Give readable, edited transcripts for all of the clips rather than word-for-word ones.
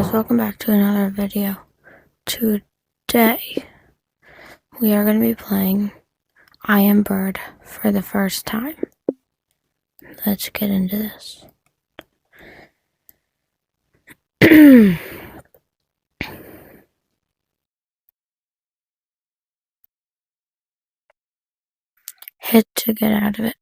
guys, welcome back to another video. Today, we are going to be playing I Am Bird for the first time. Let's get into this. Hit to get out of it.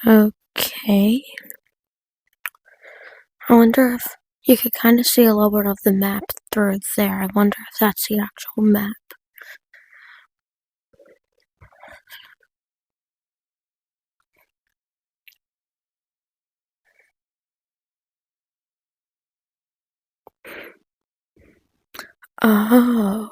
Okay. I wonder if you could kind of see a little bit of the map through there. I wonder if that's the actual map. Oh.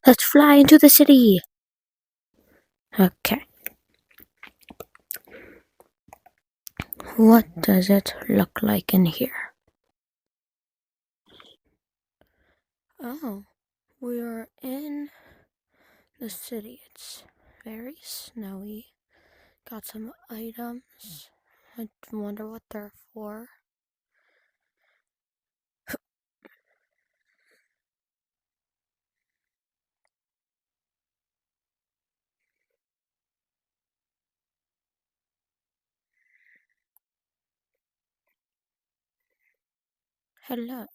Let's fly into the city. Okay. What does it look like in here? Oh, we are in the city. It's very snowy. Got some items. I wonder what they're for. Hello.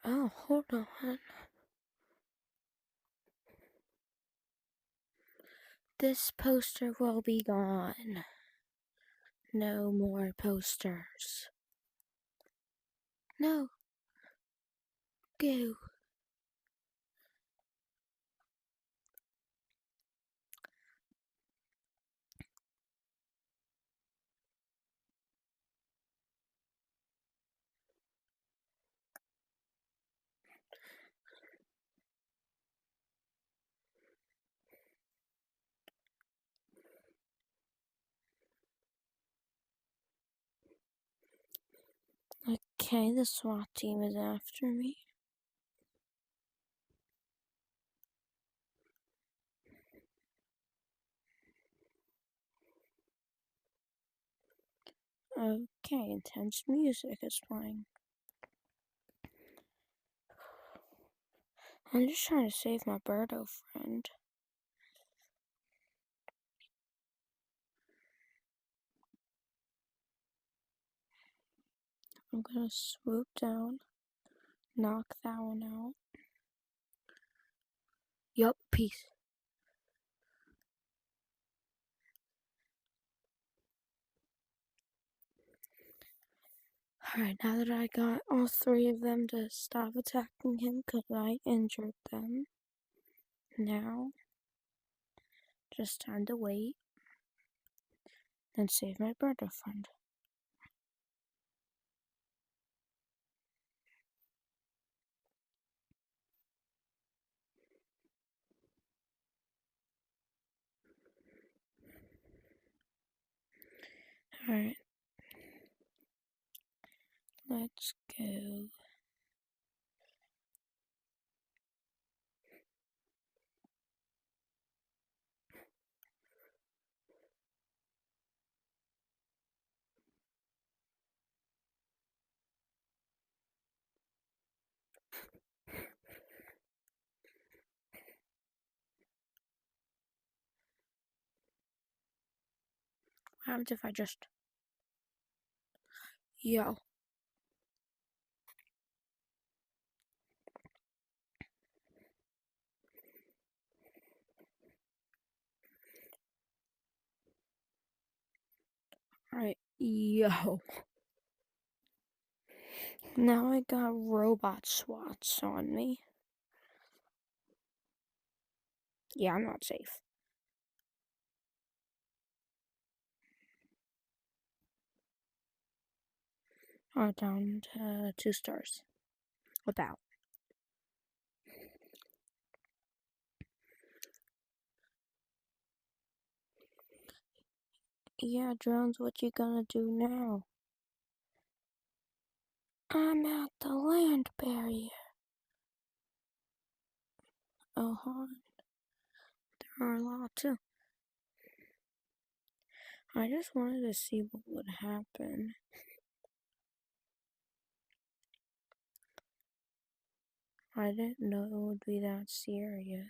Oh, hold on. This poster will be gone. No more posters. No. Go. Okay, the SWAT team is after me. Okay, intense music is playing. I'm just trying to save my birdo friend. I'm gonna swoop down, knock that one out. Yup, peace. Alright, now that I got all three of them to stop attacking him because I injured them, now, just time to wait and save my birdo friend. Alright. Let's go. What happens if I just... Yo. Alright. Yo. Now I got robot swats on me. Yeah, I'm not safe. Oh, down to 2 stars. About. Yeah, drones, what you gonna do now? I'm at the land barrier. Oh, there are a lot too. I just wanted to see what would happen. I didn't know it would be that serious.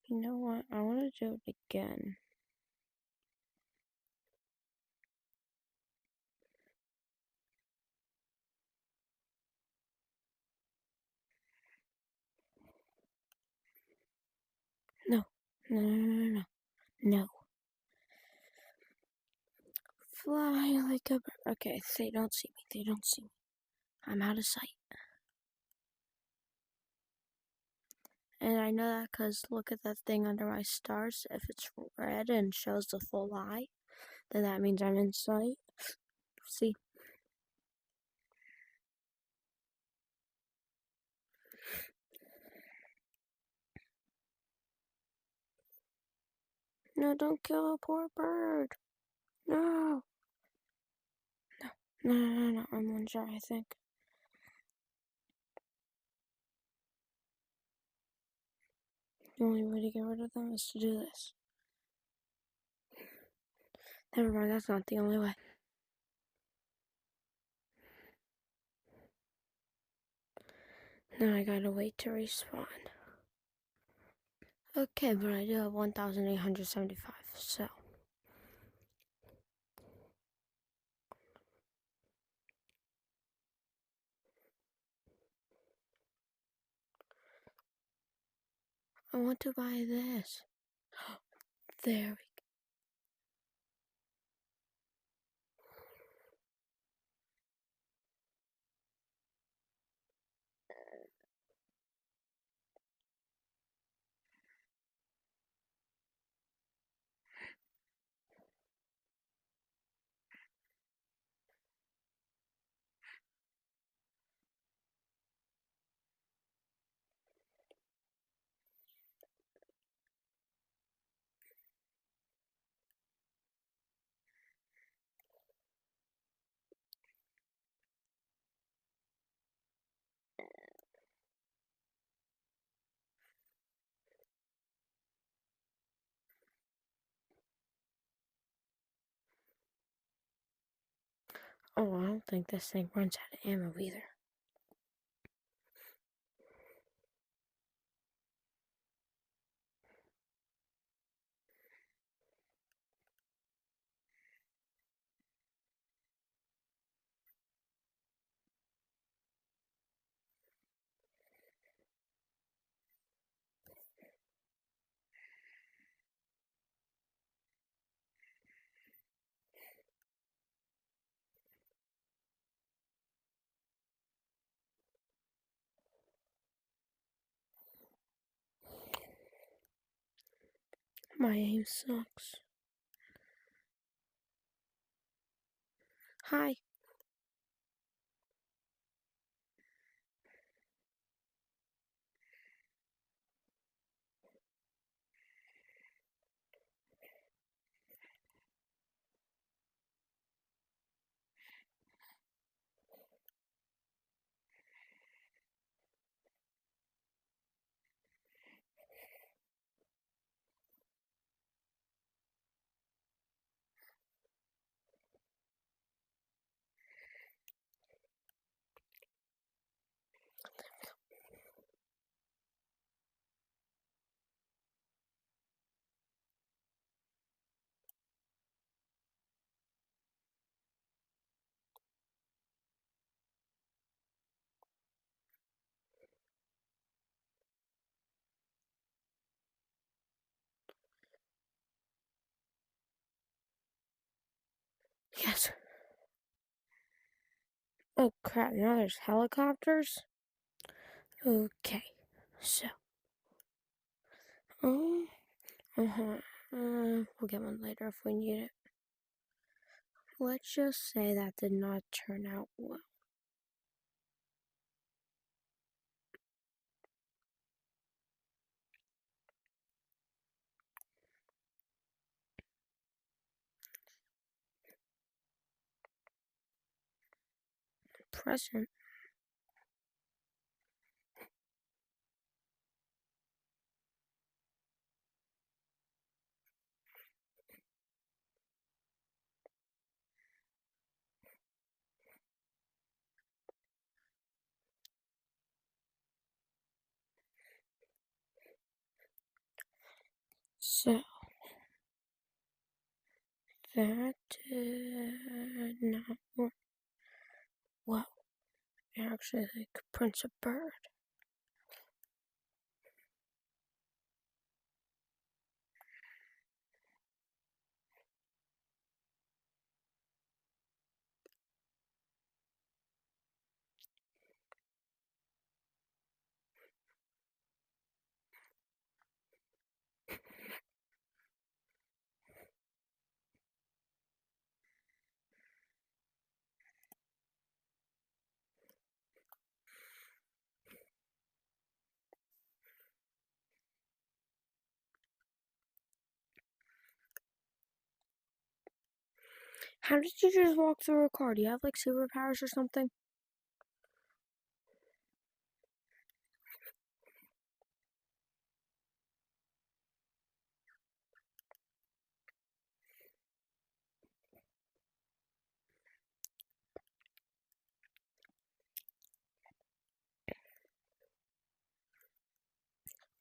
You know what? I want to do it again. No. No, no, no, no, no. Fly like a bird. Okay, they don't see me. They don't see me. I'm out of sight. And I know that because look at that thing under my stars. If it's red and shows the full eye, then that means I'm in sight. See? No, don't kill a poor bird. No. No, no, no, no. I'm one shot, I think. The only way to get rid of them is to do this. Never mind, that's not the only way. Now I gotta wait to respawn. Okay, but I do have 1,875, so. I want to buy this. There we go. Oh, I don't think this thing runs out of ammo either. My aim sucks. Hi. Yes. Oh crap, now there's helicopters? Okay, so, uh-huh, we'll get one later if we need it. Let's just say that did not turn out well. Present. So, that did not work. Whoa, actually like Prince of Bird. How did you just walk through a car? Do you have like superpowers or something?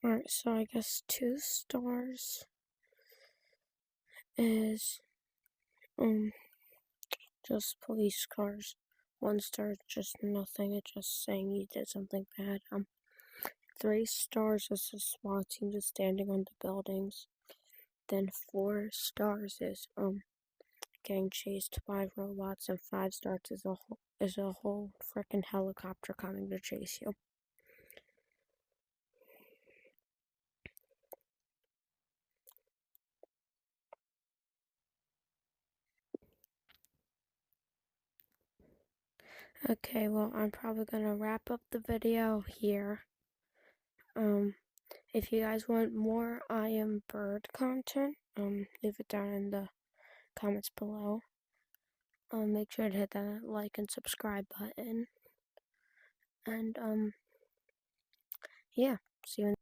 Alright, so I guess 2 stars is just police cars. 1 star is just nothing, it's just saying you did something bad. 3 stars is a SWAT team just standing on the buildings. Then 4 stars is getting chased by robots, and 5 stars is a whole freaking helicopter coming to chase you. Okay, well, I'm probably gonna wrap up the video here. If you guys want more I Am Bird content, leave it down in the comments below. Make sure to hit that like and subscribe button. And, yeah, see you in